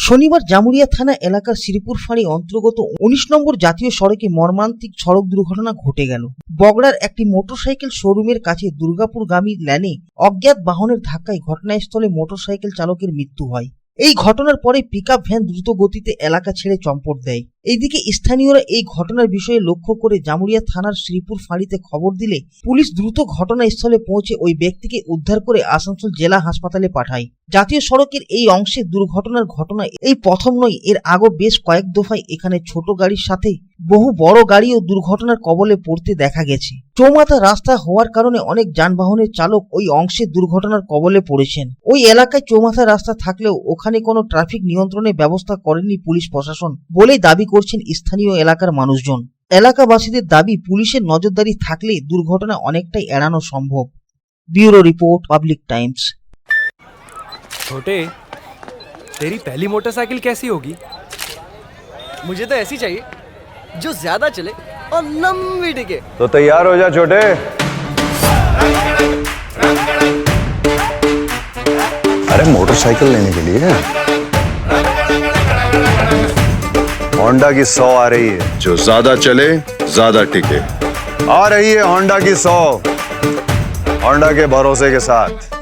শনিবার জামুরিয়া থানা এলাকার শ্রীপুর ফাঁড়ি অন্তর্গত ১৯ নম্বর জাতীয় সড়কে মর্মান্তিক সড়ক দুর্ঘটনা ঘটে গেল। বগড়ার একটি মোটরসাইকেল শোরুমের কাছে দুর্গাপুরগামী ল্যানে অজ্ঞাত বাহনের ধাক্কায় ঘটনাস্থলে মোটরসাইকেল চালকের মৃত্যু হয়। এই ঘটনার পরে পিকআপ ভ্যান দ্রুত গতিতে এলাকা ছেড়ে চম্পট দেয়। এইদিকে স্থানীয়রা এই ঘটনার বিষয়ে লক্ষ্য করে জামুরিয়া থানার শ্রীপুর ফাঁড়িতে খবর দিলে পুলিশ দ্রুত ঘটনাস্থলে পৌঁছে ওই ব্যক্তিকে উদ্ধার করে আসানসোল জেলা হাসপাতালে পাঠায়। জাতীয় সড়কের এই অংশে দুর্ঘটনার ঘটনা এই প্রথম নয়, এর আগেও বেশ কয়েক দফায় এখানে ছোট গাড়ির সাথে বহু বড় গাড়িও দুর্ঘটনার কবলে পড়তে দেখা গেছে। চৌমাথা রাস্তা হওয়ার কারণে অনেক যানবাহনের চালক ওই অংশে দুর্ঘটনার কবলে পড়েছেন। ওই এলাকায় চৌমাথা রাস্তা থাকলেও ওখানে কোনো ট্রাফিক নিয়ন্ত্রণের ব্যবস্থা করেনি পুলিশ প্রশাসন বলে দাবি করছেন স্থানীয় এলাকার মানুষজন। এলাকাবাসীদের দাবি, পুলিশের নজরদারি থাকলে দুর্ঘটনা অনেকটাই এড়ানো সম্ভব। Bureau report, public times. छोटे, तेरी पहली मोटरसाइकिल कैसी होगी? मुझे तो ऐसी चाहिए जो ज्यादा चले और लंबी टिके। तो तैयार हो जा छोटे। अरे मोटरसाइकिल लेने के लिए होंडा की 100 आ रही है, जो ज्यादा चले ज्यादा टिके। आ रही है होंडा की 100, होंडा के भरोसे के साथ।